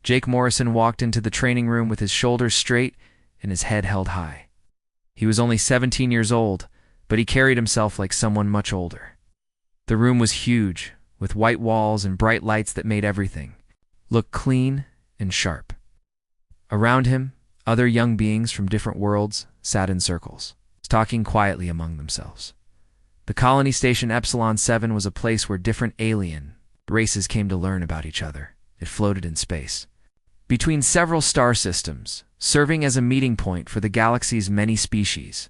Jake Morrison walked into the training room with his shoulders straight and his head held high. He was only 17 years old, but he carried himself like someone much older. The room was huge, with white walls and bright lights that made everything look clean and sharp. Around him, other young beings from different worlds sat in circles, talking quietly among themselves. The colony station Epsilon 7 was a place where different alien races came to learn about each other. It floated in space, between several star systems, serving as a meeting point for the galaxy's many species.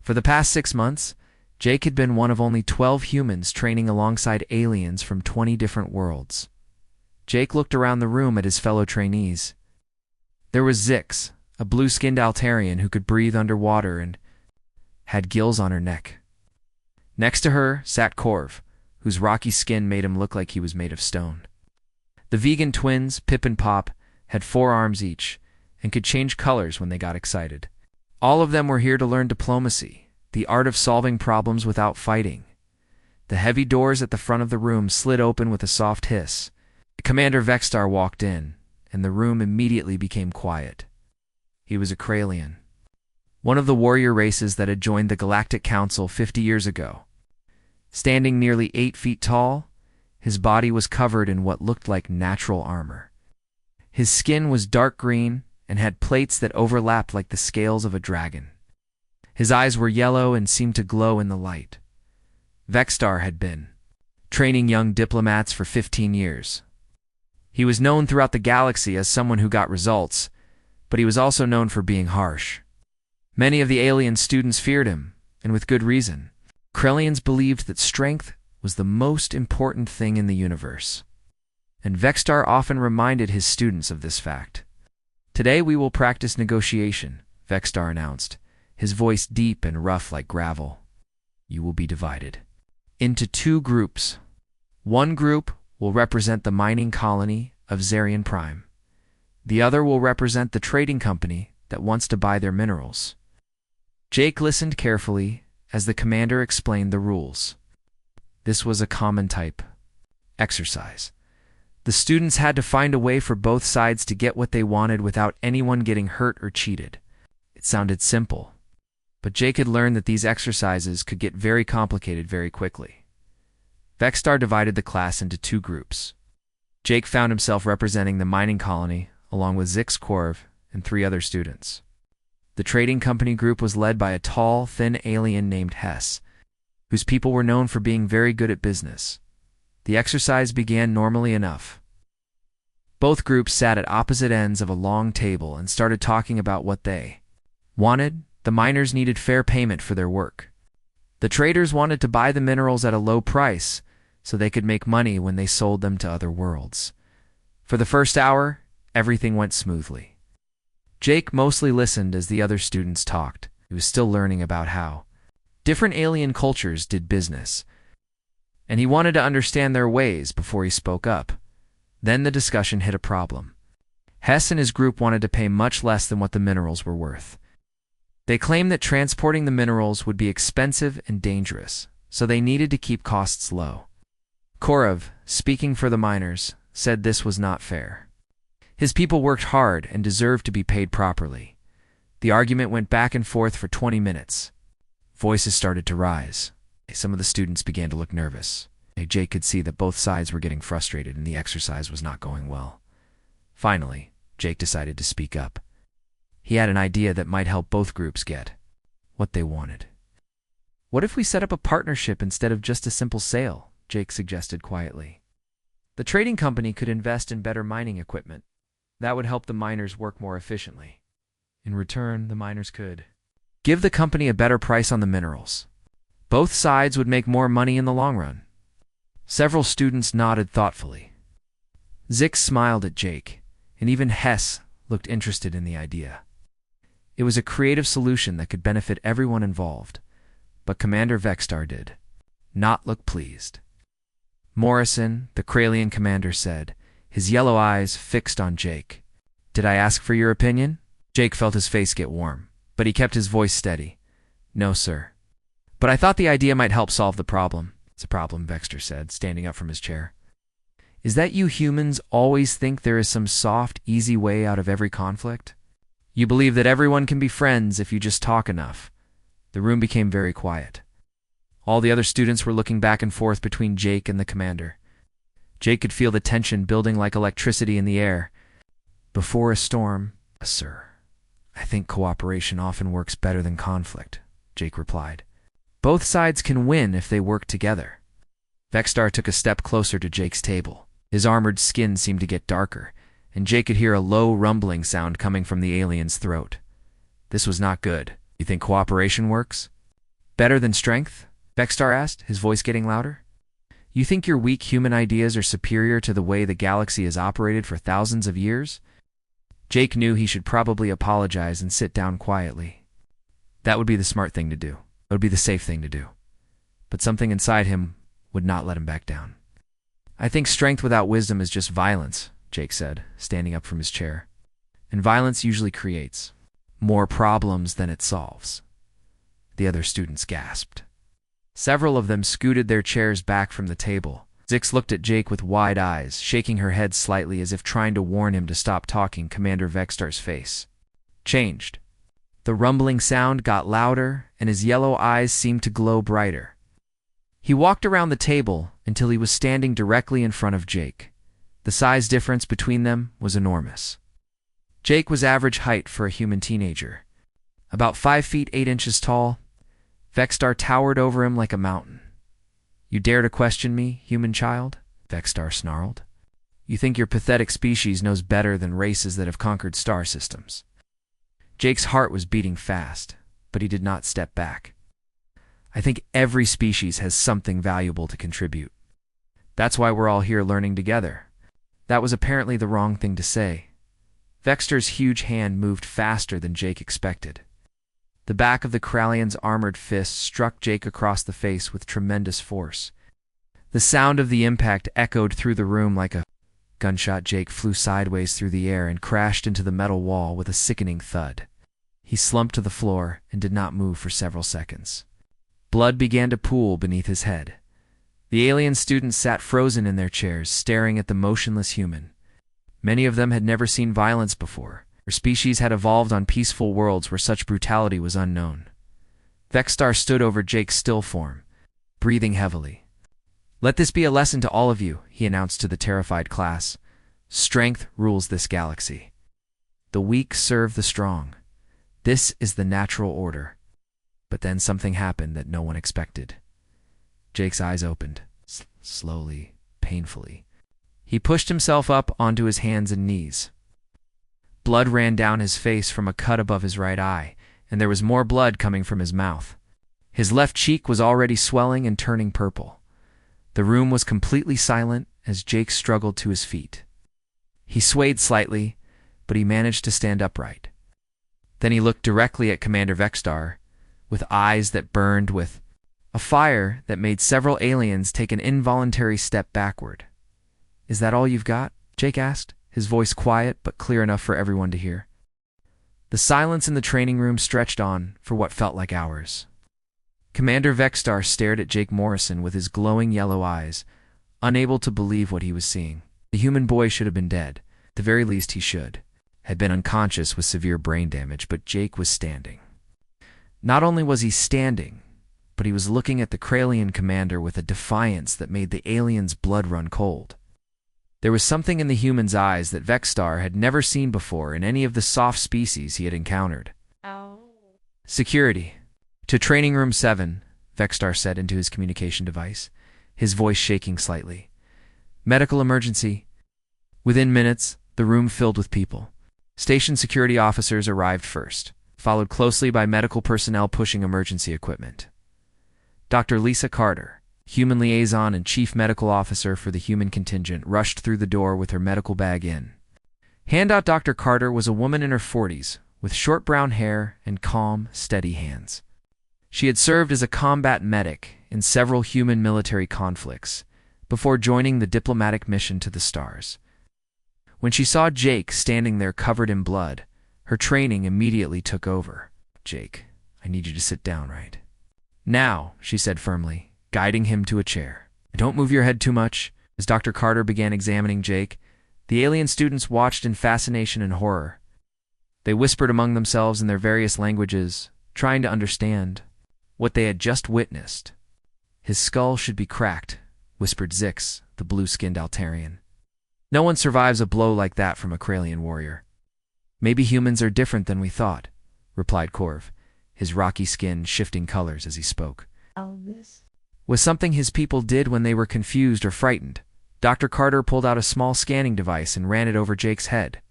For the past 6 months, Jake had been one of only 12 humans training alongside aliens from 20 different worlds. Jake looked around the room at his fellow trainees. There was Zix, a blue-skinned Altarian who could breathe underwater and had gills on her neck. Next to her sat Corv, whose rocky skin made him look like he was made of stone. The vegan twins, Pip and Pop, had 4 arms each and could change colors when they got excited. All of them were here to learn diplomacy, the art of solving problems without fighting. The heavy doors at the front of the room slid open with a soft hiss. Commander Vexstar walked in, and the room immediately became quiet. He was a Kralian, one of the warrior races that had joined the Galactic Council 50 years ago. Standing nearly 8 feet tall, his body was covered in what looked like natural armor. His skin was dark green and had plates that overlapped like the scales of a dragon. His eyes were yellow and seemed to glow in the light. Vexstar had been training young diplomats for 15 years. He was known throughout the galaxy as someone who got results, but he was also known for being harsh. Many of the alien students feared him, and with good reason. Krellians believed that strength was the most important thing in the universe, and Vexstar often reminded his students of this fact. "Today we will practice negotiation," Vexstar announced, his voice deep and rough like gravel. "You will be divided into 2 groups. One group will represent the mining colony of Zarian Prime. The other will represent the trading company that wants to buy their minerals." Jake listened carefully as the commander explained the rules. This was a common type exercise. The students had to find a way for both sides to get what they wanted without anyone getting hurt or cheated. It sounded simple, but Jake had learned that these exercises could get very complicated very quickly. Vexstar divided the class into 2 groups. Jake found himself representing the mining colony along with Zix Corv and 3 other students. The trading company group was led by a tall, thin alien named Hess, whose people were known for being very good at business. The exercise began normally enough. Both groups sat at opposite ends of a long table and started talking about what they wanted. The miners needed fair payment for their work. The traders wanted to buy the minerals at a low price so they could make money when they sold them to other worlds. For the first hour, everything went smoothly. Jake mostly listened as the other students talked. He was still learning about how different alien cultures did business, and he wanted to understand their ways before he spoke up. Then the discussion hit a problem. Hess and his group wanted to pay much less than what the minerals were worth. They claimed that transporting the minerals would be expensive and dangerous, so they needed to keep costs low. Korov, speaking for the miners, said this was not fair. His people worked hard and deserved to be paid properly. The argument went back and forth for 20 minutes. Voices started to rise. Some of the students began to look nervous. Jake could see that both sides were getting frustrated and the exercise was not going well. Finally, Jake decided to speak up. He had an idea that might help both groups get what they wanted. "What if we set up a partnership instead of just a simple sale?" Jake suggested quietly. "The trading company could invest in better mining equipment. That would help the miners work more efficiently. In return, the miners could give the company a better price on the minerals. Both sides would make more money in the long run." Several students nodded thoughtfully. Zix smiled at Jake, and even Hess looked interested in the idea. It was a creative solution that could benefit everyone involved, but Commander Vexstar did not look pleased. Morrison, the Kralian commander, said, his yellow eyes fixed on Jake. "Did I ask for your opinion?" Jake felt his face get warm, but he kept his voice steady. "No, sir. But I thought the idea might help solve the problem." "It's a problem," Vexter said, standing up from his chair. Is that you humans always think there is some soft, easy way out of every conflict? You believe that everyone can be friends if you just talk enough. The room became very quiet. All the other students were looking back and forth between Jake and the commander. Jake could feel the tension building like electricity in the air. Before a storm, sir, I think cooperation often works better than conflict, Jake replied. Both sides can win if they work together. Vexstar took a step closer to Jake's table. His armored skin seemed to get darker, and Jake could hear a low rumbling sound coming from the alien's throat. This was not good. You think cooperation works? Better than strength? Vexstar asked, his voice getting louder. You think your weak human ideas are superior to the way the galaxy has operated for thousands of years? Jake knew he should probably apologize and sit down quietly. That would be the smart thing to do. It would be the safe thing to do. But something inside him would not let him back down. I think strength without wisdom is just violence, Jake said, standing up from his chair. And violence usually creates more problems than it solves. The other students gasped. Several of them scooted their chairs back from the table. Zix looked at Jake with wide eyes, shaking her head slightly as if trying to warn him to stop talking. Commander Vexstar's face changed. The rumbling sound got louder, and his yellow eyes seemed to glow brighter. He walked around the table until he was standing directly in front of Jake. The size difference between them was enormous. Jake was average height for a human teenager. About 5 feet 8 inches tall, Vexstar towered over him like a mountain. You dare to question me, human child? Vexstar snarled. You think your pathetic species knows better than races that have conquered star systems. Jake's heart was beating fast, but he did not step back. I think every species has something valuable to contribute. That's why we're all here learning together. That was apparently the wrong thing to say. Vexstar's huge hand moved faster than Jake expected. The back of the Kralian's armored fist struck Jake across the face with tremendous force. The sound of the impact echoed through the room like a gunshot. Jake flew sideways through the air and crashed into the metal wall with a sickening thud. He slumped to the floor and did not move for several seconds. Blood began to pool beneath his head. The alien students sat frozen in their chairs, staring at the motionless human. Many of them had never seen violence before. Their species had evolved on peaceful worlds where such brutality was unknown. Vexstar stood over Jake's still form, breathing heavily. Let this be a lesson to all of you, he announced to the terrified class. Strength rules this galaxy. The weak serve the strong. This is the natural order. But then something happened that no one expected. Jake's eyes opened, slowly, painfully. He pushed himself up onto his hands and knees. Blood ran down his face from a cut above his right eye, and there was more blood coming from his mouth. His left cheek was already swelling and turning purple. The room was completely silent as Jake struggled to his feet. He swayed slightly, but he managed to stand upright. Then he looked directly at Commander Vexstar, with eyes that burned with a fire that made several aliens take an involuntary step backward. Is that all you've got? Jake asked, his voice quiet but clear enough for everyone to hear. The silence in the training room stretched on for what felt like hours. Commander Vexstar stared at Jake Morrison with his glowing yellow eyes, unable to believe what he was seeing. The human boy should have been dead. At the very least he should. Had been unconscious with severe brain damage, but Jake was standing. Not only was he standing, but he was looking at the Kralian commander with a defiance that made the alien's blood run cold. There was something in the human's eyes that Vexstar had never seen before in any of the soft species he had encountered. Oh. Security. To Training Room 7, Vexstar said into his communication device, his voice shaking slightly. Medical emergency. Within minutes, the room filled with people. Station security officers arrived first, followed closely by medical personnel pushing emergency equipment. Dr. Lisa Carter, Human Liaison and Chief Medical Officer for the human contingent, rushed through the door with her medical bag in. Handout Dr. Carter was a woman in her 40s, with short brown hair and calm, steady hands. She had served as a combat medic in several human military conflicts before joining the diplomatic mission to the stars. When she saw Jake standing there covered in blood, her training immediately took over. Jake, I need you to sit down right now, she said firmly, guiding him to a chair. Don't move your head too much. As Dr. Carter began examining Jake, the alien students watched in fascination and horror. They whispered among themselves in their various languages, trying to understand what they had just witnessed. "His skull should be cracked," whispered Zix, the blue-skinned Altarian. "No one survives a blow like that from a Kralian warrior." "Maybe humans are different than we thought," replied Corv, his rocky skin shifting colors as he spoke. Elvis. Was something his people did when they were confused or frightened. Dr. Carter pulled out a small scanning device and ran it over Jake's head.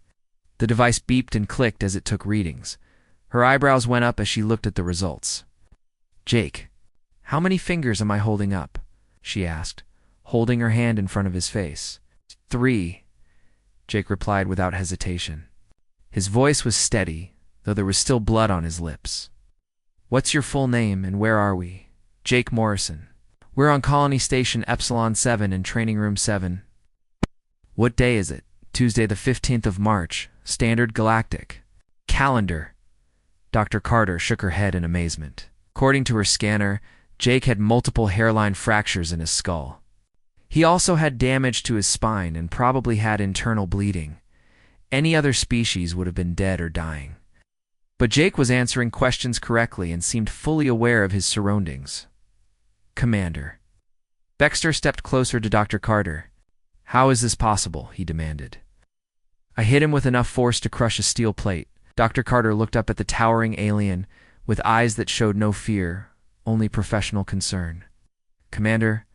The device beeped and clicked as it took readings. Her eyebrows went up as she looked at the results. "Jake, how many fingers am I holding up?" she asked, holding her hand in front of his face. "3," Jake replied without hesitation. His voice was steady, though there was still blood on his lips. "What's your full name and where are we?" "Jake Morrison. We're on Colony Station Epsilon 7 in Training Room 7. "What day is it?" "Tuesday the 15th of March, Standard Galactic Calendar." Dr. Carter shook her head in amazement. According to her scanner, Jake had multiple hairline fractures in his skull. He also had damage to his spine and probably had internal bleeding. Any other species would have been dead or dying. But Jake was answering questions correctly and seemed fully aware of his surroundings. "Commander." Baxter stepped closer to Dr. Carter. "How is this possible?" he demanded. "I hit him with enough force to crush a steel plate." Dr. Carter looked up at the towering alien with eyes that showed no fear, only professional concern. "Commander,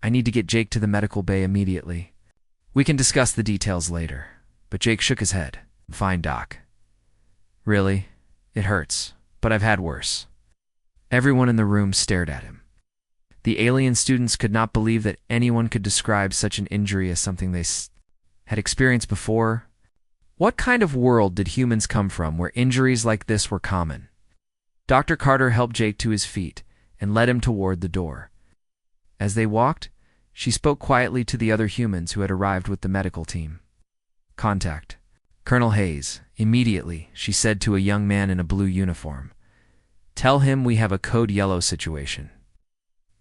I need to get Jake to the medical bay immediately. We can discuss the details later." But Jake shook his head. "Fine, Doc." "Really? It hurts, but I've had worse." Everyone in the room stared at him. The alien students could not believe that anyone could describe such an injury as something they had experienced before. What kind of world did humans come from where injuries like this were common? Dr. Carter helped Jake to his feet and led him toward the door. As they walked, she spoke quietly to the other humans who had arrived with the medical team. "Contact Colonel Hayes, immediately," she said to a young man in a blue uniform. "Tell him we have a code yellow situation.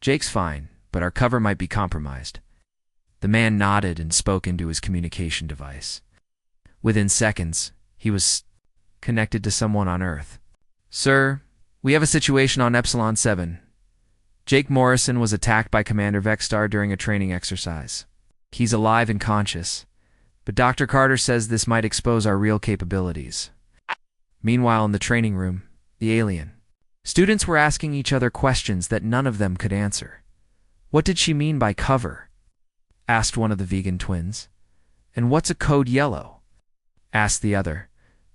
Jake's fine, but our cover might be compromised." The man nodded and spoke into his communication device. Within seconds, he was connected to someone on Earth. "Sir, we have a situation on Epsilon 7. Jake Morrison was attacked by Commander Vexstar during a training exercise. He's alive and conscious, but Dr. Carter says this might expose our real capabilities." Meanwhile, in the training room, the alien students were asking each other questions that none of them could answer. "What did she mean by cover?" asked one of the vegan twins. "And what's a code yellow?" asked the other.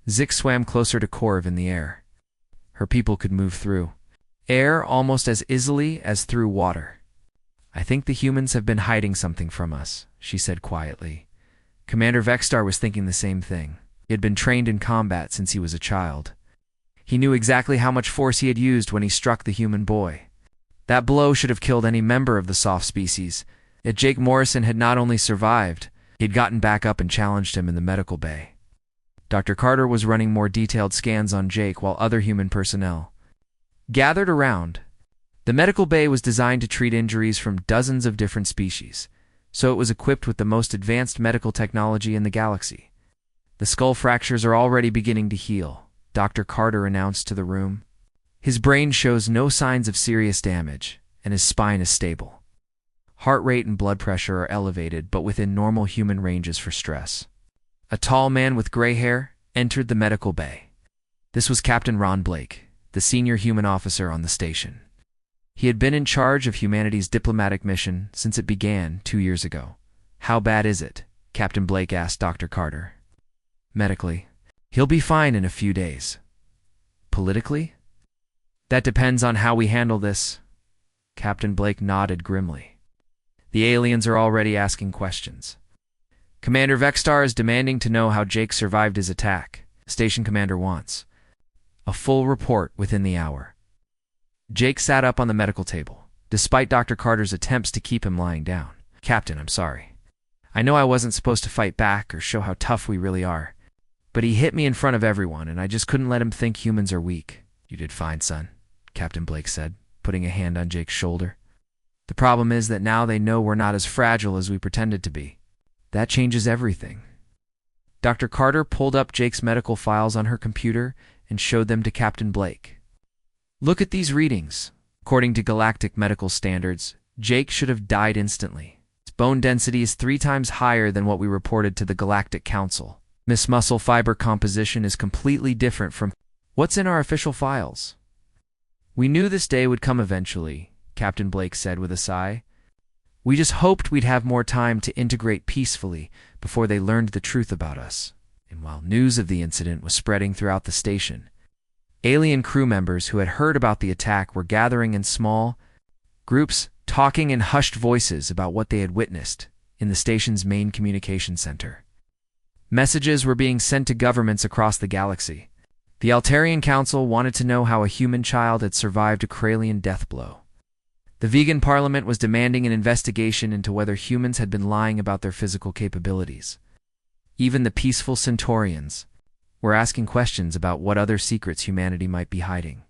Zix swam closer to Corv in the air. Her people could move through air almost as easily as through water. "I think the humans have been hiding something from us," she said quietly. Commander Vexstar was thinking the same thing. He had been trained in combat since he was a child. He knew exactly how much force he had used when he struck the human boy. That blow should have killed any member of the soft species. Yet Jake Morrison had not only survived, he had gotten back up and challenged him in the medical bay. Dr. Carter was running more detailed scans on Jake while other human personnel gathered around. The medical bay was designed to treat injuries from dozens of different species, so it was equipped with the most advanced medical technology in the galaxy. "The skull fractures are already beginning to heal," Dr. Carter announced to the room. "His brain shows no signs of serious damage, and his spine is stable. Heart rate and blood pressure are elevated, but within normal human ranges for stress." A tall man with gray hair entered the medical bay. This was Captain Ron Blake, the senior human officer on the station. He had been in charge of humanity's diplomatic mission since it began 2 years ago. "How bad is it?" Captain Blake asked Dr. Carter. "Medically, he'll be fine in a few days." "Politically?" "That depends on how we handle this." Captain Blake nodded grimly. "The aliens are already asking questions. Commander Vexstar is demanding to know how Jake survived his attack. Station commander wants a full report within the hour." Jake sat up on the medical table, despite Dr. Carter's attempts to keep him lying down. "Captain, I'm sorry. I know I wasn't supposed to fight back or show how tough we really are, but he hit me in front of everyone, and I just couldn't let him think humans are weak." "You did fine, son," Captain Blake said, putting a hand on Jake's shoulder. The problem is that now they know we're not as fragile as we pretended to be. That changes everything. Dr. Carter pulled up Jake's medical files on her computer and showed them to Captain Blake. Look at these readings. According to galactic medical standards, Jake should have died instantly. His bone density is 3 times higher than what we reported to the Galactic Council. His muscle fiber composition is completely different from what's in our official files. We knew this day would come eventually, Captain Blake said with a sigh. We just hoped we'd have more time to integrate peacefully before they learned the truth about us. And while news of the incident was spreading throughout the station, alien crew members who had heard about the attack were gathering in small groups, talking in hushed voices about what they had witnessed in the station's main communication center. Messages were being sent to governments across the galaxy. The Altarian Council wanted to know how a human child had survived a Kralian death blow. The vegan parliament was demanding an investigation into whether humans had been lying about their physical capabilities. Even the peaceful Centaurians were asking questions about what other secrets humanity might be hiding.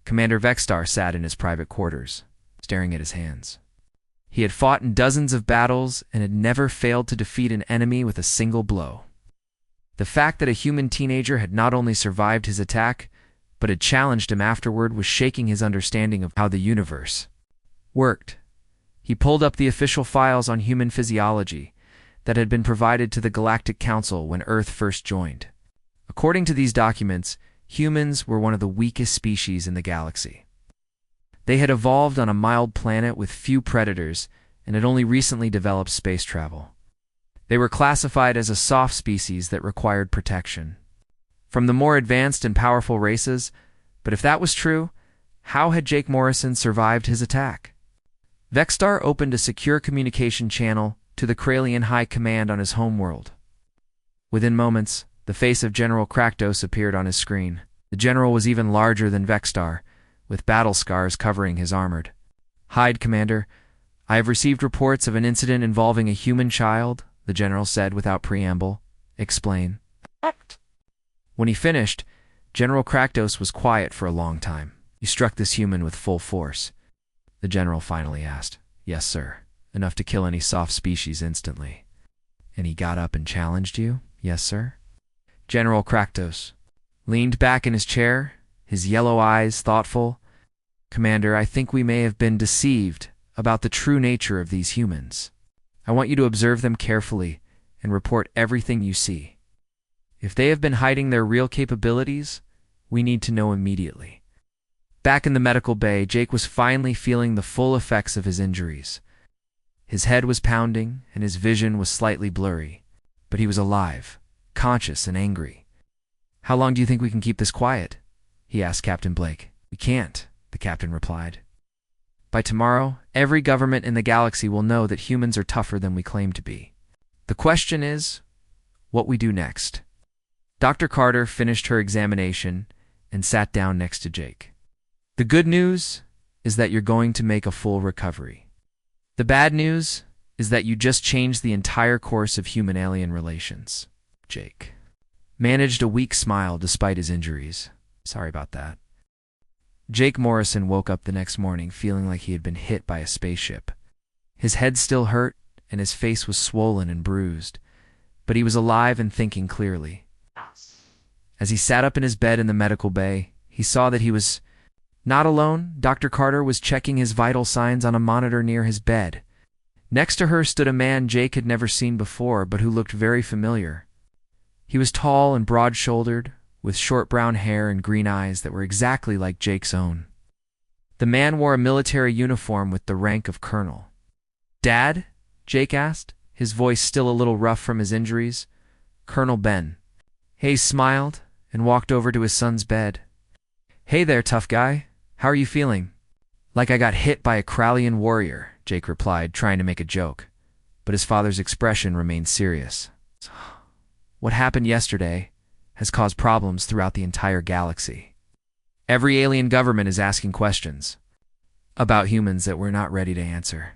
Commander Vexstar sat in his private quarters, staring at his hands. He had fought in dozens of battles and had never failed to defeat an enemy with a single blow. The fact that a human teenager had not only survived his attack, but had challenged him afterward was shaking his understanding of how the universe worked. He pulled up the official files on human physiology that had been provided to the Galactic Council when Earth first joined. According to these documents, humans were one of the weakest species in the galaxy. They had evolved on a mild planet with few predators and had only recently developed space travel. They were classified as a soft species that required protection from the more advanced and powerful races, but if that was true, how had Jake Morrison survived his attack? Vexstar opened a secure communication channel to the Kralian High Command on his homeworld. Within moments, the face of General Kraktos appeared on his screen. The general was even larger than Vexstar, with battle scars covering his armored hide. Commander, I have received reports of an incident involving a human child, the general said without preamble. Explain. When he finished, General Kraktos was quiet for a long time. You struck this human with full force, the general finally asked. Yes, sir. Enough to kill any soft species instantly. And he got up and challenged you? Yes, sir. General Kraktos leaned back in his chair, his yellow eyes thoughtful. Commander, I think we may have been deceived about the true nature of these humans. I want you to observe them carefully and report everything you see. If they have been hiding their real capabilities, we need to know immediately. Back in the medical bay, Jake was finally feeling the full effects of his injuries. His head was pounding and his vision was slightly blurry, but he was alive, conscious and angry. How long do you think we can keep this quiet? He asked Captain Blake. We can't, the captain replied. By tomorrow, every government in the galaxy will know that humans are tougher than we claim to be. The question is, what we do next. Dr. Carter finished her examination and sat down next to Jake. The good news is that you're going to make a full recovery. The bad news is that you just changed the entire course of human-alien relations. Jake managed a weak smile despite his injuries. Sorry about that. Jake Morrison woke up the next morning feeling like he had been hit by a spaceship. His head still hurt and his face was swollen and bruised, but he was alive and thinking clearly. As he sat up in his bed in the medical bay, he saw that he was not alone. Dr. Carter was checking his vital signs on a monitor near his bed. Next to her stood a man Jake had never seen before, but who looked very familiar. He was tall and broad-shouldered, with short brown hair and green eyes that were exactly like Jake's own. The man wore a military uniform with the rank of colonel. Dad? Jake asked, his voice still a little rough from his injuries. Colonel Ben. Hayes smiled and walked over to his son's bed. Hey there, tough guy. How are you feeling? Like I got hit by a Kralian warrior, Jake replied, trying to make a joke. But his father's expression remained serious. What happened yesterday has caused problems throughout the entire galaxy. Every alien government is asking questions about humans that we're not ready to answer.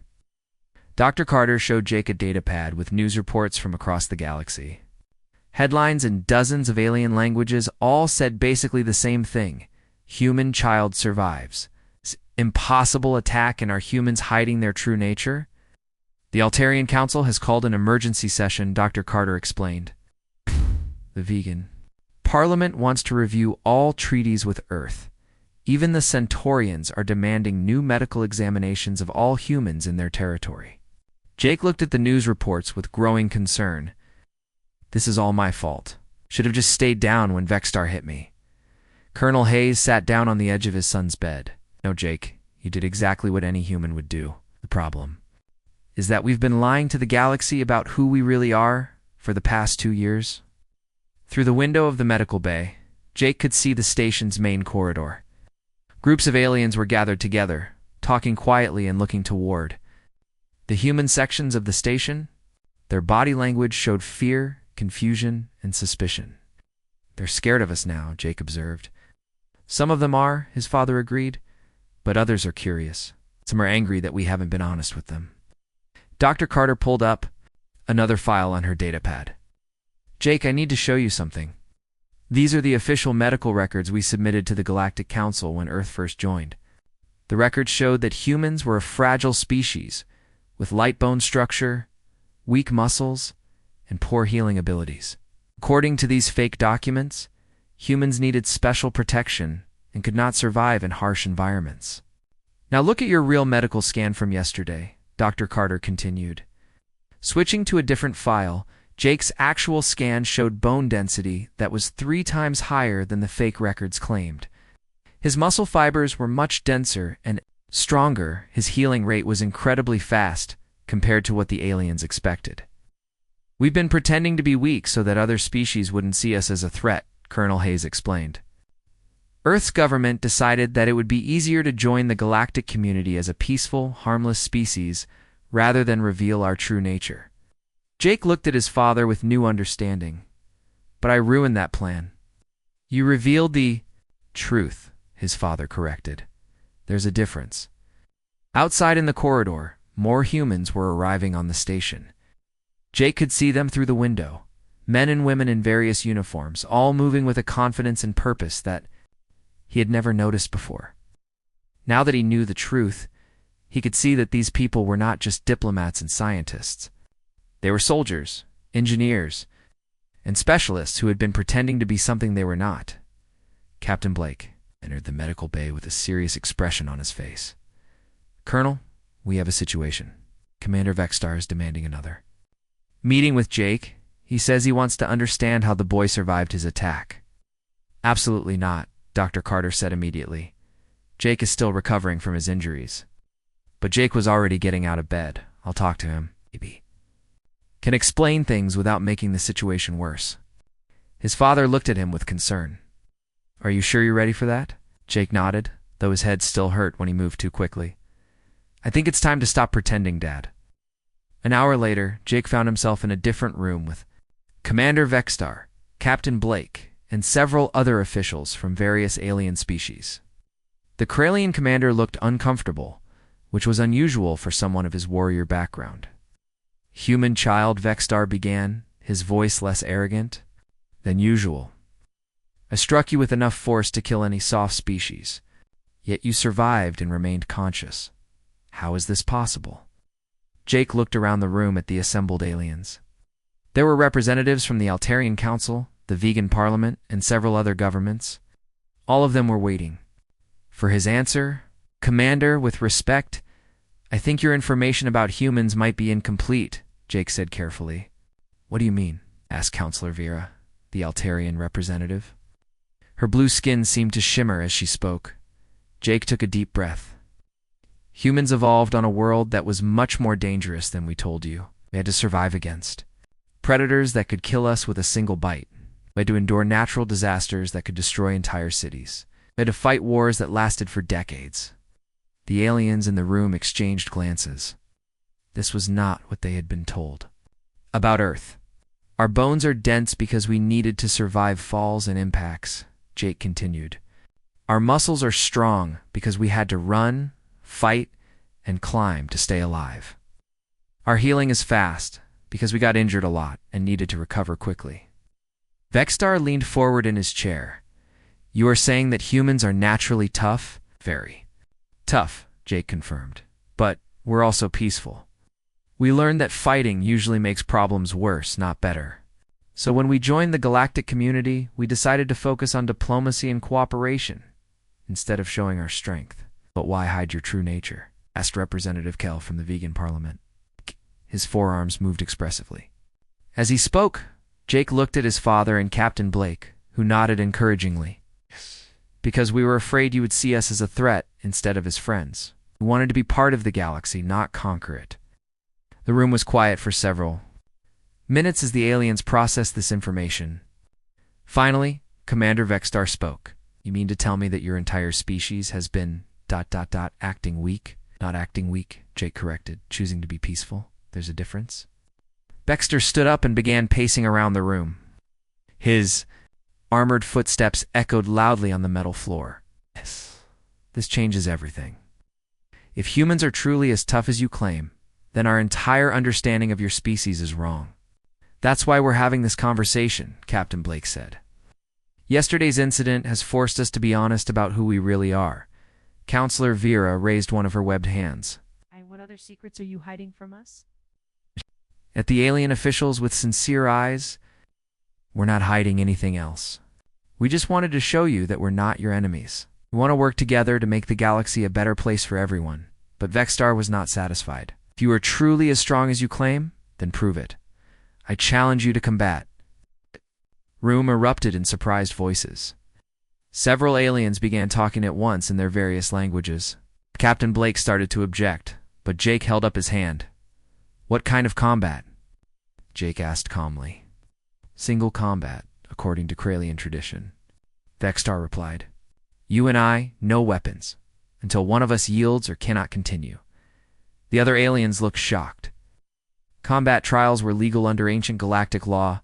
Dr. Carter showed Jake a datapad with news reports from across the galaxy. Headlines in dozens of alien languages all said basically the same thing. Human child survives. impossible attack and are humans hiding their true nature? The Altarian Council has called an emergency session, Dr. Carter explained. The vegan. Parliament wants to review all treaties with Earth. Even the Centaurians are demanding new medical examinations of all humans in their territory. Jake looked at the news reports with growing concern. This is all my fault. Should have just stayed down when Vexstar hit me. Colonel Hayes sat down on the edge of his son's bed. No, Jake, you did exactly what any human would do. The problem is that we've been lying to the galaxy about who we really are for the past 2 years. Through the window of the medical bay, Jake could see the station's main corridor. Groups of aliens were gathered together, talking quietly and looking toward the human sections of the station. Their body language showed fear, confusion, and suspicion. They're scared of us now, Jake observed. Some of them are, his father agreed, but others are curious. Some are angry that we haven't been honest with them. Dr. Carter pulled up another file on her datapad. Jake, I need to show you something. These are the official medical records we submitted to the Galactic Council when Earth first joined. The records showed that humans were a fragile species with light bone structure, weak muscles, and poor healing abilities. According to these fake documents, humans needed special protection and could not survive in harsh environments. Now look at your real medical scan from yesterday, Dr. Carter continued. Switching to a different file, Jake's actual scan showed bone density that was 3 times higher than the fake records claimed. His muscle fibers were much denser and stronger. His healing rate was incredibly fast compared to what the aliens expected. We've been pretending to be weak so that other species wouldn't see us as a threat, Colonel Hayes explained. Earth's government decided that it would be easier to join the galactic community as a peaceful, harmless species rather than reveal our true nature. Jake looked at his father with new understanding. But I ruined that plan. You revealed the truth, his father corrected. There's a difference. Outside in the corridor, more humans were arriving on the station. Jake could see them through the window, men and women in various uniforms, all moving with a confidence and purpose that he had never noticed before. Now that he knew the truth, he could see that these people were not just diplomats and scientists. They were soldiers, engineers, and specialists who had been pretending to be something they were not. Captain Blake entered the medical bay with a serious expression on his face. Colonel, we have a situation. Commander Vexstar is demanding another meeting with Jake. He says he wants to understand how the boy survived his attack. Absolutely not, Dr. Carter said immediately. Jake is still recovering from his injuries. But Jake was already getting out of bed. I'll talk to him. Maybe can explain things without making the situation worse. His father looked at him with concern. Are you sure you're ready for that? Jake nodded, though his head still hurt when he moved too quickly. I think it's time to stop pretending, Dad. An hour later, Jake found himself in a different room with Commander Vexstar, Captain Blake, and several other officials from various alien species. The Kralian commander looked uncomfortable, which was unusual for someone of his warrior background. Human child, Vexstar began, his voice less arrogant than usual. I struck you with enough force to kill any soft species, yet you survived and remained conscious. How is this possible? Jake looked around the room at the assembled aliens. There were representatives from the Altarian Council, the Vegan Parliament, and several other governments. All of them were waiting for his answer. Commander, with respect, I think your information about humans might be incomplete, Jake said carefully. What do you mean? Asked Counselor Vera, the Altarian representative. Her blue skin seemed to shimmer as she spoke. Jake took a deep breath. Humans evolved on a world that was much more dangerous than we told you. We had to survive against predators that could kill us with a single bite. We had to endure natural disasters that could destroy entire cities. We had to fight wars that lasted for decades. The aliens in the room exchanged glances. This was not what they had been told. About Earth. Our bones are dense because we needed to survive falls and impacts, Jake continued. Our muscles are strong because we had to run, fight, and climb to stay alive. Our healing is fast because we got injured a lot and needed to recover quickly. Vexstar leaned forward in his chair. You are saying that humans are naturally tough? Very. Tough, Jake confirmed. But we're also peaceful. We learned that fighting usually makes problems worse, not better. So when we joined the galactic community, we decided to focus on diplomacy and cooperation, instead of showing our strength. But why hide your true nature? Asked Representative Kell from the vegan parliament. His forearms moved expressively. As he spoke, Jake looked at his father and Captain Blake, who nodded encouragingly. Because we were afraid you would see us as a threat instead of as friends. We wanted to be part of the galaxy, not conquer it. The room was quiet for several minutes as the aliens processed this information. Finally, Commander Vexstar spoke. You mean to tell me that your entire species has been ... acting weak? Not acting weak, Jake corrected, choosing to be peaceful. There's a difference. Vexstar stood up and began pacing around the room. His armored footsteps echoed loudly on the metal floor. This changes everything. If humans are truly as tough as you claim, then our entire understanding of your species is wrong. That's why we're having this conversation, Captain Blake said. Yesterday's incident has forced us to be honest about who we really are. Counselor Vera raised one of her webbed hands. What other secrets are you hiding from us? At the alien officials with sincere eyes, we're not hiding anything else. We just wanted to show you that we're not your enemies. We want to work together to make the galaxy a better place for everyone. But Vexstar was not satisfied. If you are truly as strong as you claim, then prove it. I challenge you to combat. Room erupted in surprised voices. Several aliens began talking at once in their various languages. Captain Blake started to object, but Jake held up his hand. What kind of combat? Jake asked calmly. Single combat, according to Kralian tradition. Vexstar replied. You and I, no weapons, until one of us yields or cannot continue. The other aliens looked shocked. Combat trials were legal under ancient galactic law,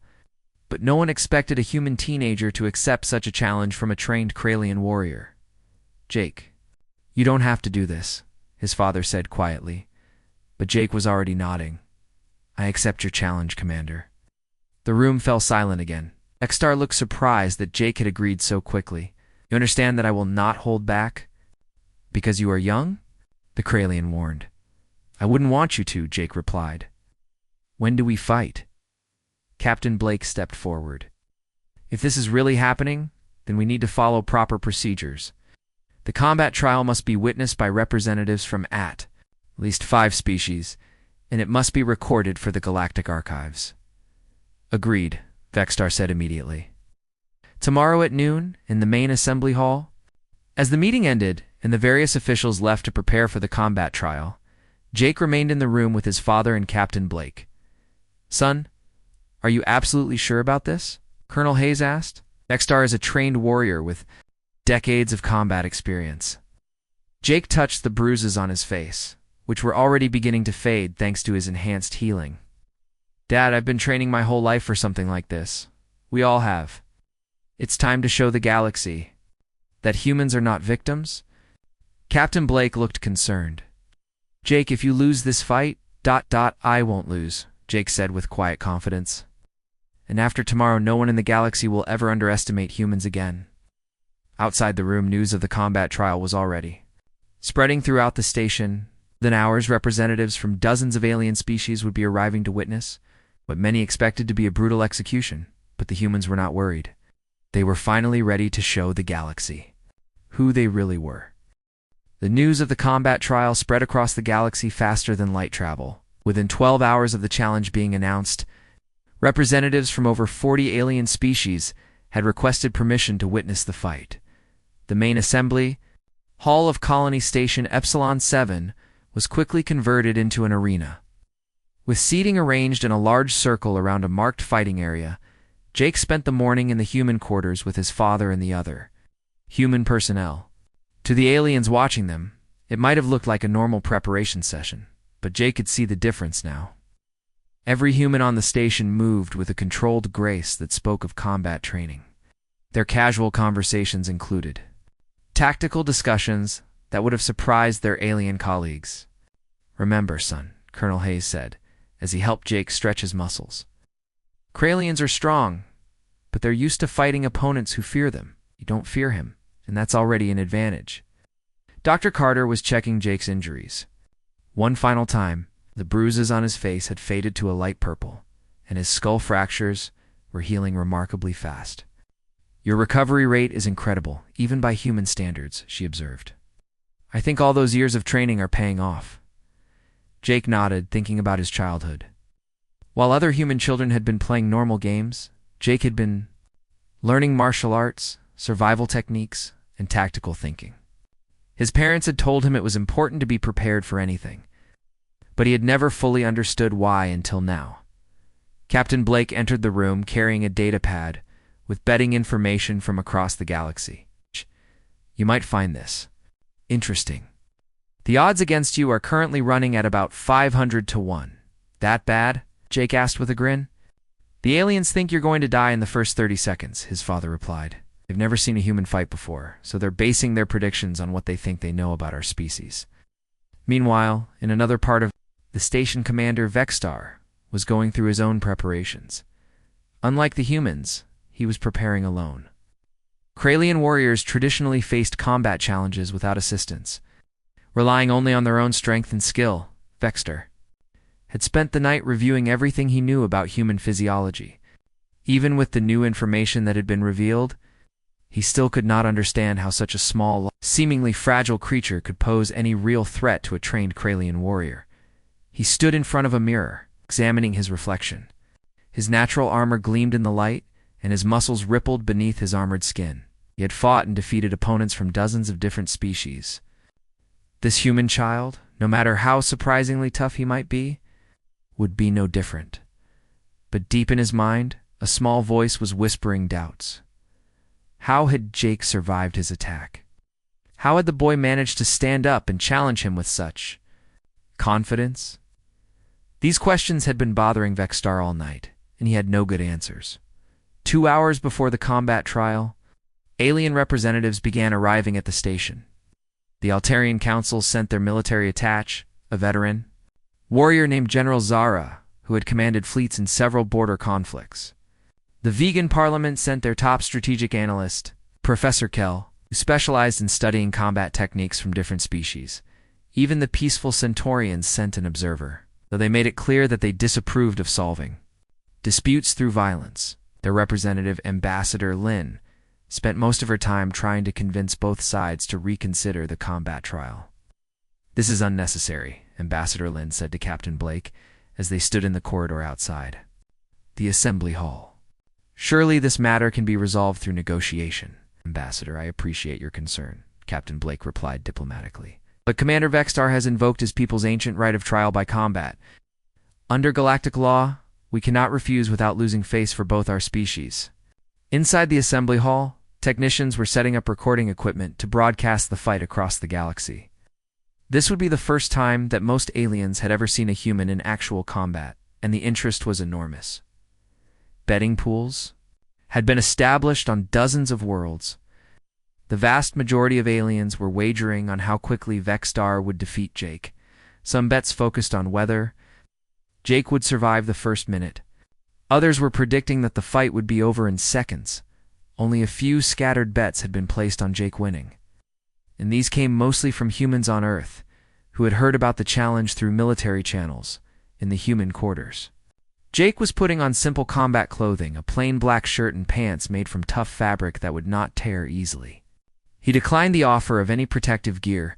but no one expected a human teenager to accept such a challenge from a trained Kralian warrior. Jake, you don't have to do this, his father said quietly, but Jake was already nodding. I accept your challenge, Commander. The room fell silent again. Vexstar looked surprised that Jake had agreed so quickly. You understand that I will not hold back? Because you are young? The Kralian warned. I wouldn't want you to, Jake replied. When do we fight? Captain Blake stepped forward. If this is really happening, then we need to follow proper procedures. The combat trial must be witnessed by representatives from at least 5 species, and it must be recorded for the Galactic Archives. Agreed, Vexstar said immediately. Tomorrow at noon, in the main assembly hall? As the meeting ended and the various officials left to prepare for the combat trial, Jake remained in the room with his father and Captain Blake. Son, are you absolutely sure about this? Colonel Hayes asked. Vexstar is a trained warrior with decades of combat experience. Jake touched the bruises on his face, which were already beginning to fade thanks to his enhanced healing. Dad, I've been training my whole life for something like this. We all have. It's time to show the galaxy that humans are not victims. Captain Blake looked concerned. Jake, if you lose this fight, ... I won't lose, Jake said with quiet confidence. And after tomorrow, no one in the galaxy will ever underestimate humans again. Outside the room, news of the combat trial was already spreading throughout the station. Within hours, representatives from dozens of alien species would be arriving to witness what many expected to be a brutal execution, but the humans were not worried. They were finally ready to show the galaxy who they really were. The news of the combat trial spread across the galaxy faster than light travel. Within 12 hours of the challenge being announced, representatives from over 40 alien species had requested permission to witness the fight. The main assembly, Hall of Colony Station Epsilon 7, was quickly converted into an arena. With seating arranged in a large circle around a marked fighting area, Jake spent the morning in the human quarters with his father and the other human personnel. To the aliens watching them, it might have looked like a normal preparation session, but Jake could see the difference now. Every human on the station moved with a controlled grace that spoke of combat training. Their casual conversations included tactical discussions that would have surprised their alien colleagues. Remember, son, Colonel Hayes said, as he helped Jake stretch his muscles. Kralians are strong, but they're used to fighting opponents who fear them. You don't fear him, and that's already an advantage. Dr. Carter was checking Jake's injuries. One final time, the bruises on his face had faded to a light purple, and his skull fractures were healing remarkably fast. "Your recovery rate is incredible, even by human standards," she observed. "I think all those years of training are paying off." Jake nodded, thinking about his childhood. While other human children had been playing normal games, Jake had been learning martial arts, survival techniques, and tactical thinking. His parents had told him it was important to be prepared for anything, but he had never fully understood why until now. Captain Blake entered the room carrying a datapad with betting information from across the galaxy. "You might find this interesting. The odds against you are currently running at about 500 to 1. That bad?" Jake asked with a grin. "The aliens think you're going to die in the first 30 seconds, his father replied. "They've never seen a human fight before, so they're basing their predictions on what they think they know about our species." Meanwhile, in another part of the station, Commander Vexstar was going through his own preparations. Unlike the humans, he was preparing alone. Kralian warriors traditionally faced combat challenges without assistance. Relying only on their own strength and skill, Vexstar had spent the night reviewing everything he knew about human physiology. Even with the new information that had been revealed, he still could not understand how such a small, seemingly fragile creature could pose any real threat to a trained Kralian warrior. He stood in front of a mirror, examining his reflection. His natural armor gleamed in the light, and his muscles rippled beneath his armored skin. He had fought and defeated opponents from dozens of different species. This human child, no matter how surprisingly tough he might be, would be no different. But deep in his mind, a small voice was whispering doubts. How had Jake survived his attack? How had the boy managed to stand up and challenge him with such confidence? These questions had been bothering Vexstar all night, and he had no good answers. 2 hours before the combat trial, alien representatives began arriving at the station. The Altarian Council sent their military attaché, a veteran warrior named General Zara, who had commanded fleets in several border conflicts. The Vegan Parliament sent their top strategic analyst, Professor Kell, who specialized in studying combat techniques from different species. Even the peaceful Centaurians sent an observer, though they made it clear that they disapproved of solving disputes through violence. Their representative, Ambassador Lin, spent most of her time trying to convince both sides to reconsider the combat trial. "This is unnecessary," Ambassador Lin said to Captain Blake as they stood in the corridor outside the assembly hall. "Surely this matter can be resolved through negotiation." "Ambassador, I appreciate your concern," Captain Blake replied diplomatically. "But Commander Vexstar has invoked his people's ancient right of trial by combat. Under galactic law, we cannot refuse without losing face for both our species." Inside the assembly hall, technicians were setting up recording equipment to broadcast the fight across the galaxy. This would be the first time that most aliens had ever seen a human in actual combat, and the interest was enormous. Betting pools had been established on dozens of worlds. The vast majority of aliens were wagering on how quickly Vexstar would defeat Jake. Some bets focused on whether Jake would survive the first minute. Others were predicting that the fight would be over in seconds. Only a few scattered bets had been placed on Jake winning, and these came mostly from humans on Earth, who had heard about the challenge through military channels in the human quarters. Jake was putting on simple combat clothing, a plain black shirt and pants made from tough fabric that would not tear easily. He declined the offer of any protective gear,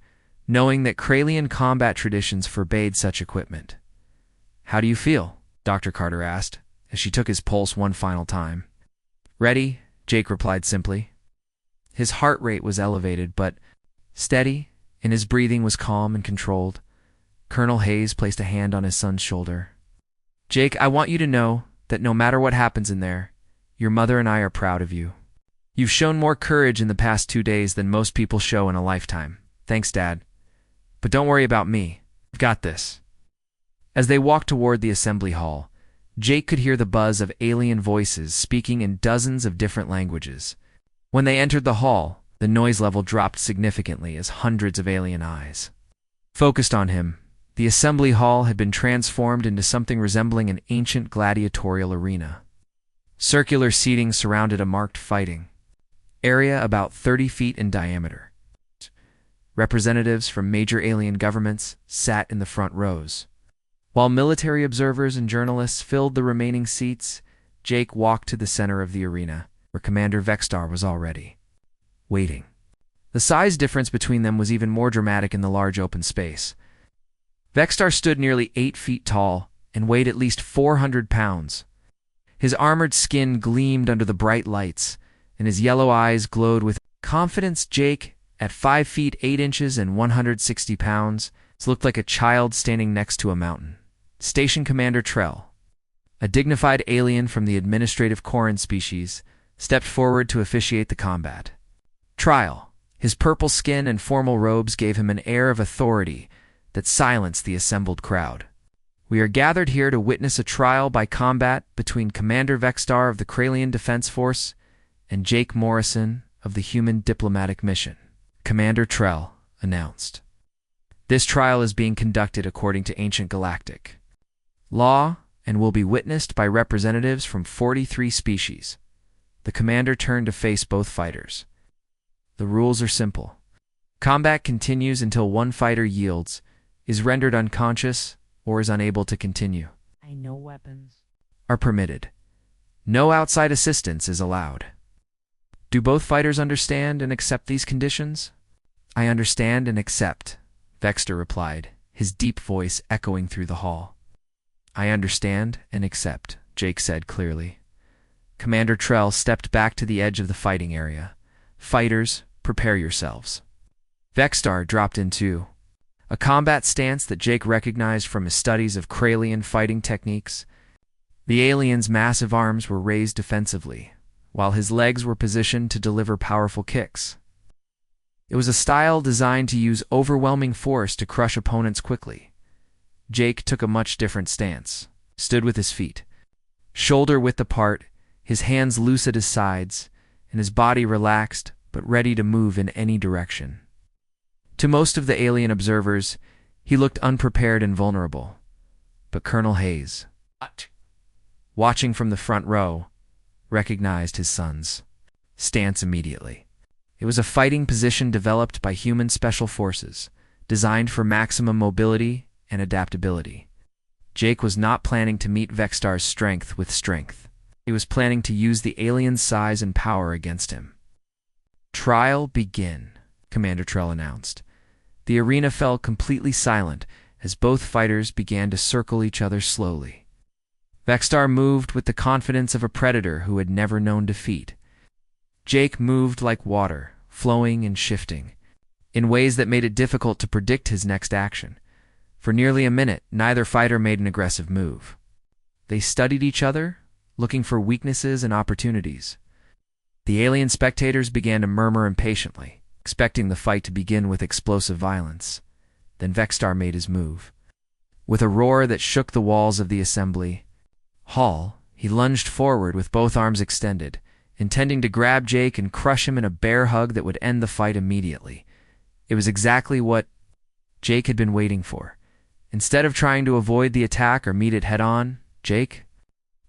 knowing that Kralian combat traditions forbade such equipment. "How do you feel?" Dr. Carter asked, as she took his pulse one final time. "Ready," Jake replied simply. His heart rate was elevated, but steady, and his breathing was calm and controlled. Colonel Hayes placed a hand on his son's shoulder. "Jake, I want you to know that no matter what happens in there, your mother and I are proud of you. You've shown more courage in the past 2 days than most people show in a lifetime. Thanks, Dad. But don't worry about me. I've got this." As they walked toward the assembly hall, Jake could hear the buzz of alien voices speaking in dozens of different languages. When they entered the hall, the noise level dropped significantly as hundreds of alien eyes focused on him. The assembly hall had been transformed into something resembling an ancient gladiatorial arena. Circular seating surrounded a marked fighting area about 30 feet in diameter. Representatives from major alien governments sat in the front rows. While military observers and journalists filled the remaining seats, Jake walked to the center of the arena, where Commander Vexstar was already waiting. The size difference between them was even more dramatic in the large open space. Vexstar stood nearly 8 feet tall and weighed at least 400 pounds. His armored skin gleamed under the bright lights, and his yellow eyes glowed with confidence. Jake, at 5 feet 8 inches and 160 pounds, looked like a child standing next to a mountain. Station Commander Trell, a dignified alien from the administrative Corin species, stepped forward to officiate the combat. Trial. His purple skin and formal robes gave him an air of authority that silenced the assembled crowd. We are gathered here to witness a trial by combat between Commander Vexstar of the Kralian Defense Force and Jake Morrison of the Human Diplomatic Mission, Commander Trell announced. This trial is being conducted according to ancient galactic law and will be witnessed by representatives from 43 species. The commander turned to face both fighters. The rules are simple. Combat continues until one fighter yields, is rendered unconscious, or is unable to continue. No weapons Are permitted. No outside assistance is allowed. Do both fighters understand and accept these conditions? I understand and accept, Vexter replied, his deep voice echoing through the hall. I understand and accept, Jake said clearly. Commander Trell stepped back to the edge of the fighting area. Fighters, prepare yourselves. Vexstar dropped in too, a combat stance that Jake recognized from his studies of Kralian fighting techniques. The alien's massive arms were raised defensively, while his legs were positioned to deliver powerful kicks. It was a style designed to use overwhelming force to crush opponents quickly. Jake took a much different stance, stood with his feet shoulder-width apart, his hands loose at his sides, and his body relaxed but ready to move in any direction. To most of the alien observers, he looked unprepared and vulnerable. But Colonel Hayes, watching from the front row, recognized his son's stance immediately. It was a fighting position developed by human special forces, designed for maximum mobility and adaptability. Jake was not planning to meet Vexstar's strength with strength. He was planning to use the alien's size and power against him. Trial begin, Commander Trell announced. The arena fell completely silent as both fighters began to circle each other slowly. Vexstar moved with the confidence of a predator who had never known defeat. Jake moved like water, flowing and shifting, in ways that made it difficult to predict his next action. For nearly a minute, neither fighter made an aggressive move. They studied each other, looking for weaknesses and opportunities. The alien spectators began to murmur impatiently, expecting the fight to begin with explosive violence. Then Vexstar made his move. With a roar that shook the walls of the assembly hall, he lunged forward with both arms extended, intending to grab Jake and crush him in a bear hug that would end the fight immediately. It was exactly what Jake had been waiting for. Instead of trying to avoid the attack or meet it head-on, Jake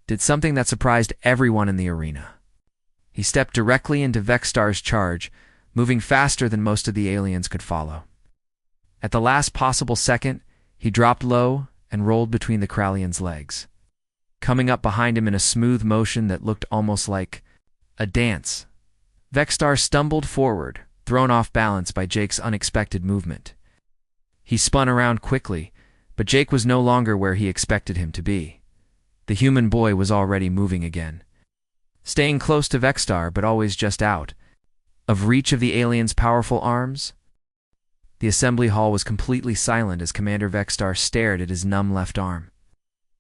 did something that surprised everyone in the arena. He stepped directly into Vexstar's charge, moving faster than most of the aliens could follow. At the last possible second, he dropped low and rolled between the Kralian's legs, coming up behind him in a smooth motion that looked almost like a dance. Vexstar stumbled forward, thrown off balance by Jake's unexpected movement. He spun around quickly, but Jake was no longer where he expected him to be. The human boy was already moving again, staying close to Vexstar but always just out of reach of the alien's powerful arms. The assembly hall was completely silent as Commander Vexstar stared at his numb left arm.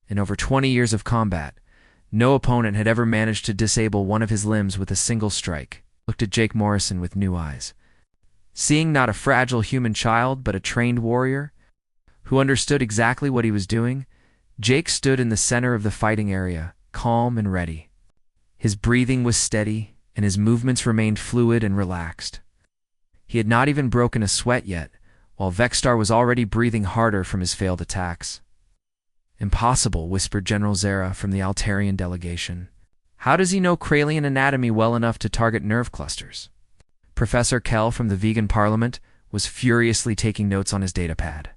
In over 20 years of combat, no opponent had ever managed to disable one of his limbs with a single strike. Looked at Jake Morrison with new eyes, seeing not a fragile human child but a trained warrior who understood exactly what he was doing. Jake stood in the center of the fighting area, calm and ready. His breathing was steady, and his movements remained fluid and relaxed. He had not even broken a sweat yet, while Vexstar was already breathing harder from his failed attacks. Impossible, whispered General Zera from the Altarian delegation. How does he know Kralian anatomy well enough to target nerve clusters? Professor Kell from the Vegan Parliament was furiously taking notes on his datapad.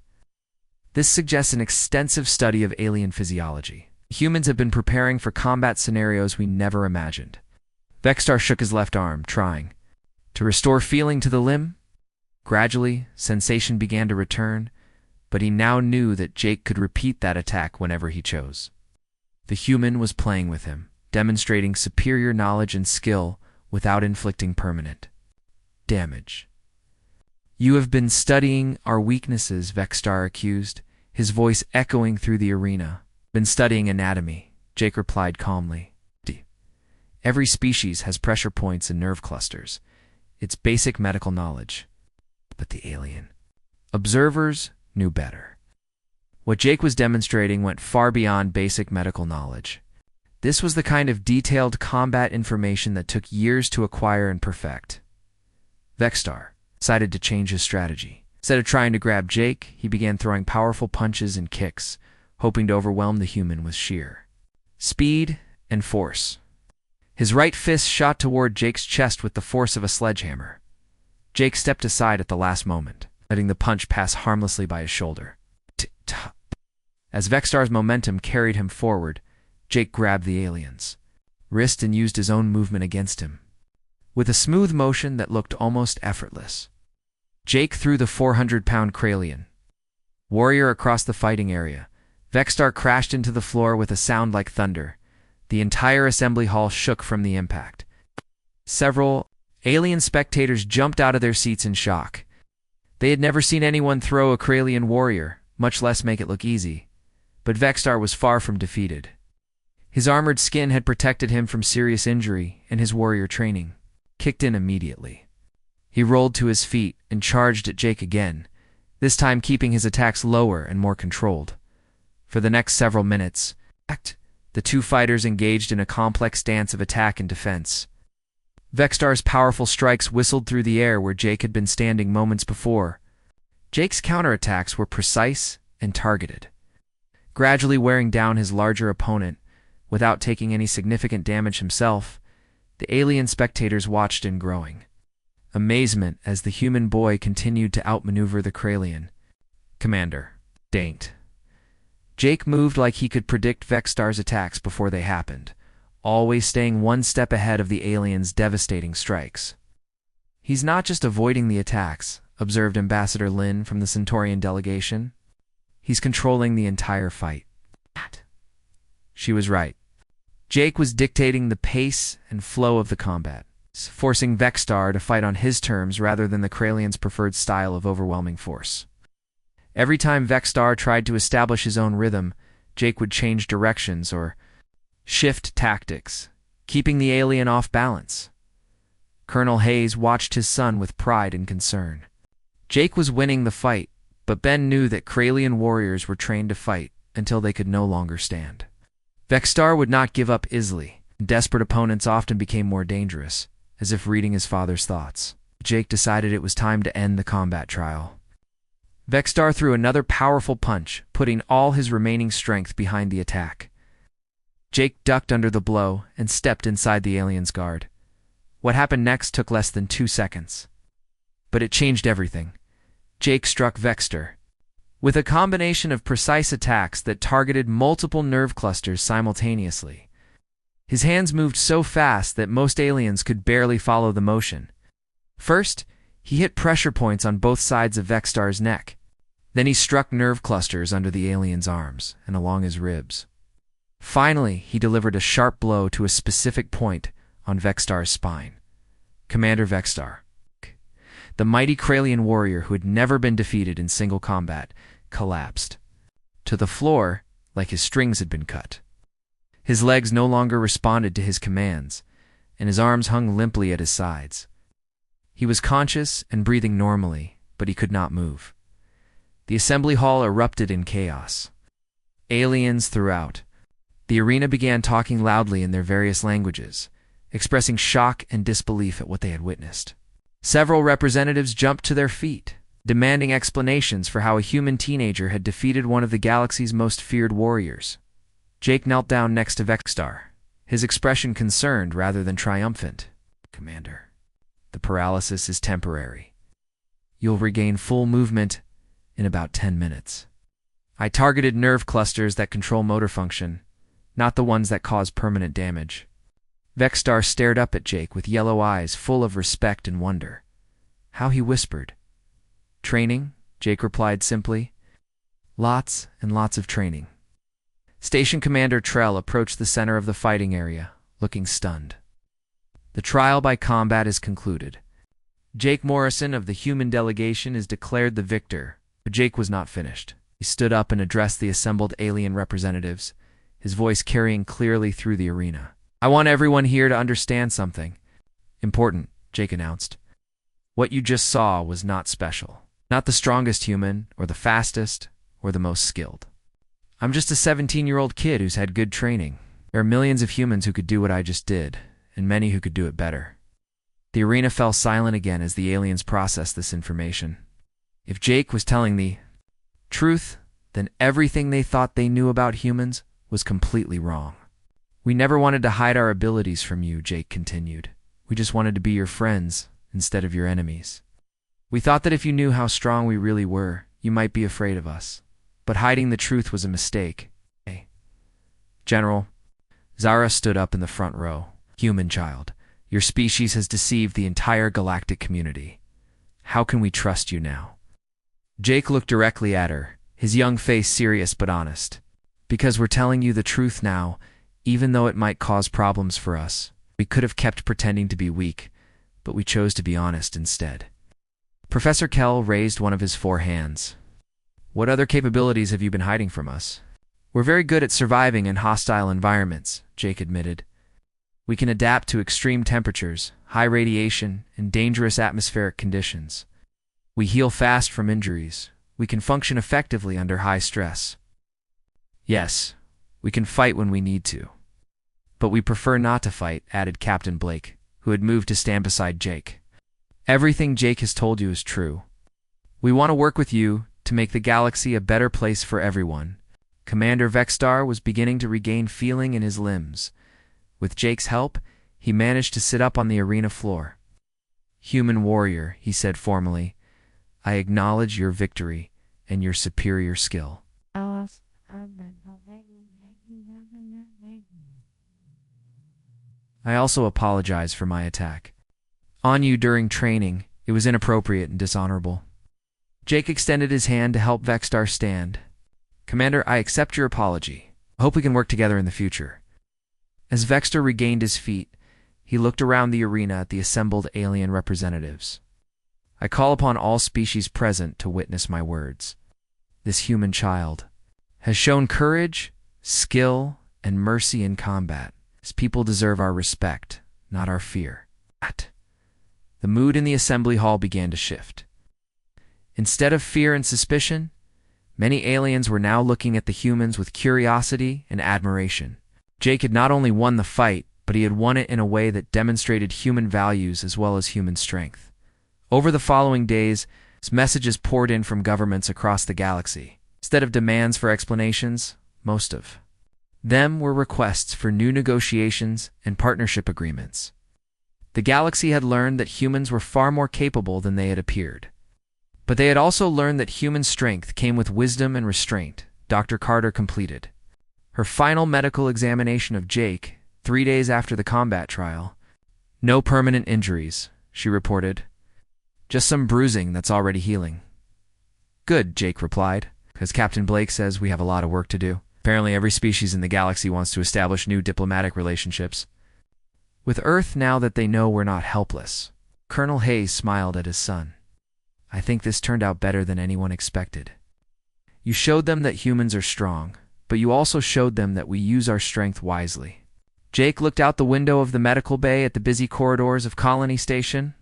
This suggests an extensive study of alien physiology. Humans have been preparing for combat scenarios we never imagined. Vexstar shook his left arm, trying to restore feeling to the limb. Gradually, sensation began to return, but he now knew that Jake could repeat that attack whenever he chose. The human was playing with him, demonstrating superior knowledge and skill without inflicting permanent damage. "You have been studying our weaknesses," Vexstar accused, his voice echoing through the arena. "Been studying anatomy," Jake replied calmly. "Every species has pressure points and nerve clusters. It's basic medical knowledge." But the alien observers knew better. What Jake was demonstrating went far beyond basic medical knowledge. This was the kind of detailed combat information that took years to acquire and perfect. Vexstar decided to change his strategy. Instead of trying to grab Jake, he began throwing powerful punches and kicks, hoping to overwhelm the human with sheer speed and force. His right fist shot toward Jake's chest with the force of a sledgehammer. Jake stepped aside at the last moment, letting the punch pass harmlessly by his shoulder. As Vexstar's momentum carried him forward, Jake grabbed the alien's wrist and used his own movement against him. With a smooth motion that looked almost effortless, Jake threw the 400-pound Kralian warrior across the fighting area. Vexstar crashed into the floor with a sound like thunder. The entire assembly hall shook from the impact. Several alien spectators jumped out of their seats in shock. They had never seen anyone throw a Kralian warrior, much less make it look easy. But Vexstar was far from defeated. His armored skin had protected him from serious injury, and his warrior training kicked in immediately. He rolled to his feet and charged at Jake again, this time keeping his attacks lower and more controlled. For the next several minutes, the two fighters engaged in a complex dance of attack and defense. Vexstar's powerful strikes whistled through the air where Jake had been standing moments before. Jake's counterattacks were precise and targeted, gradually wearing down his larger opponent. Without taking any significant damage himself, the alien spectators watched in growing amazement as the human boy continued to outmaneuver the Kralian commander. Dain't. Jake moved like he could predict Vexstar's attacks before they happened, always staying one step ahead of the alien's devastating strikes. "He's not just avoiding the attacks," observed Ambassador Lin from the Centaurian delegation. "He's controlling the entire fight." She was right. Jake was dictating the pace and flow of the combat, forcing Vexstar to fight on his terms rather than the Kralian's preferred style of overwhelming force. Every time Vexstar tried to establish his own rhythm, Jake would change directions or shift tactics, keeping the alien off balance. Colonel Hayes watched his son with pride and concern. Jake was winning the fight, but Ben knew that Kralian warriors were trained to fight until they could no longer stand. Vexstar would not give up easily. Desperate opponents often became more dangerous, as if reading his father's thoughts. Jake decided it was time to end the combat trial. Vexstar threw another powerful punch, putting all his remaining strength behind the attack. Jake ducked under the blow and stepped inside the alien's guard. What happened next took less than 2 seconds. But it changed everything. Jake struck Vexstar with a combination of precise attacks that targeted multiple nerve clusters simultaneously. His hands moved so fast that most aliens could barely follow the motion. First, he hit pressure points on both sides of Vexstar's neck. Then he struck nerve clusters under the alien's arms and along his ribs. Finally, he delivered a sharp blow to a specific point on Vexstar's spine. Commander Vexstar, the mighty Kralian warrior who had never been defeated in single combat, collapsed to the floor like his strings had been cut. His legs no longer responded to his commands, and his arms hung limply at his sides. He was conscious and breathing normally, but he could not move. The assembly hall erupted in chaos. Aliens throughout. The arena began talking loudly in their various languages, expressing shock and disbelief at what they had witnessed. Several representatives jumped to their feet, demanding explanations for how a human teenager had defeated one of the galaxy's most feared warriors. Jake knelt down next to Vexstar, his expression concerned rather than triumphant. "Commander, the paralysis is temporary. You'll regain full movement in about 10 minutes. I targeted nerve clusters that control motor function, not the ones that cause permanent damage. Vexstar stared up at Jake with yellow eyes full of respect and wonder. How he whispered. "Training?" Jake replied simply. "Lots and lots of training." Station Commander Trell approached the center of the fighting area, looking stunned. "The trial by combat is concluded. Jake Morrison of the human delegation is declared the victor." But Jake was not finished. He stood up and addressed the assembled alien representatives, his voice carrying clearly through the arena. "I want everyone here to understand something important," Jake announced. "What you just saw was not special. Not the strongest human, or the fastest, or the most skilled. I'm just a 17-year-old kid who's had good training. There are millions of humans who could do what I just did, and many who could do it better." The arena fell silent again as the aliens processed this information. If Jake was telling the truth, then everything they thought they knew about humans was completely wrong. "We never wanted to hide our abilities from you," Jake continued. "We just wanted to be your friends instead of your enemies. We thought that if you knew how strong we really were, you might be afraid of us. But hiding the truth was a mistake." "Hey, General," Zara stood up in the front row. "Human child, your species has deceived the entire galactic community. How can we trust you now?" Jake looked directly at her, his young face serious but honest. "Because we're telling you the truth now, even though it might cause problems for us. We could have kept pretending to be weak, but we chose to be honest instead." Professor Kell raised one of his 4 hands. "What other capabilities have you been hiding from us?" "We're very good at surviving in hostile environments," Jake admitted. "We can adapt to extreme temperatures, high radiation, and dangerous atmospheric conditions. We heal fast from injuries. We can function effectively under high stress. Yes, we can fight when we need to. But we prefer not to fight," added Captain Blake, who had moved to stand beside Jake. "Everything Jake has told you is true. We want to work with you to make the galaxy a better place for everyone." Commander Vexstar was beginning to regain feeling in his limbs. With Jake's help, he managed to sit up on the arena floor. "Human warrior," he said formally, "I acknowledge your victory and your superior skill. I also apologize for my attack on you during training. It was inappropriate and dishonorable." Jake extended his hand to help Vexstar stand. "Commander, I accept your apology. I hope we can work together in the future." As Vexstar regained his feet, he looked around the arena at the assembled alien representatives. "I call upon all species present to witness my words. This human child has shown courage, skill, and mercy in combat. His people deserve our respect, not our fear." The mood in the assembly hall began to shift. Instead of fear and suspicion, many aliens were now looking at the humans with curiosity and admiration. Jake had not only won the fight, but he had won it in a way that demonstrated human values as well as human strength. Over the following days, messages poured in from governments across the galaxy. Instead of demands for explanations, most of them were requests for new negotiations and partnership agreements. The galaxy had learned that humans were far more capable than they had appeared. But they had also learned that human strength came with wisdom and restraint. Dr. Carter completed her final medical examination of Jake 3 days after the combat trial. "No permanent injuries," she reported. "Just some bruising that's already healing." "Good," Jake replied, "because Captain Blake says we have a lot of work to do. Apparently every species in the galaxy wants to establish new diplomatic relationships with Earth now that they know we're not helpless." Colonel Hayes smiled at his son. "I think this turned out better than anyone expected. You showed them that humans are strong, but you also showed them that we use our strength wisely." Jake looked out the window of the medical bay at the busy corridors of Colony Station.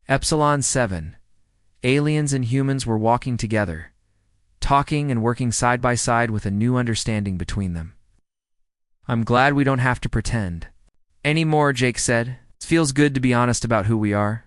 Epsilon 7. Aliens and humans were walking together, talking and working side by side with a new understanding between them. "I'm glad we don't have to pretend anymore," Jake said. "It feels good to be honest about who we are."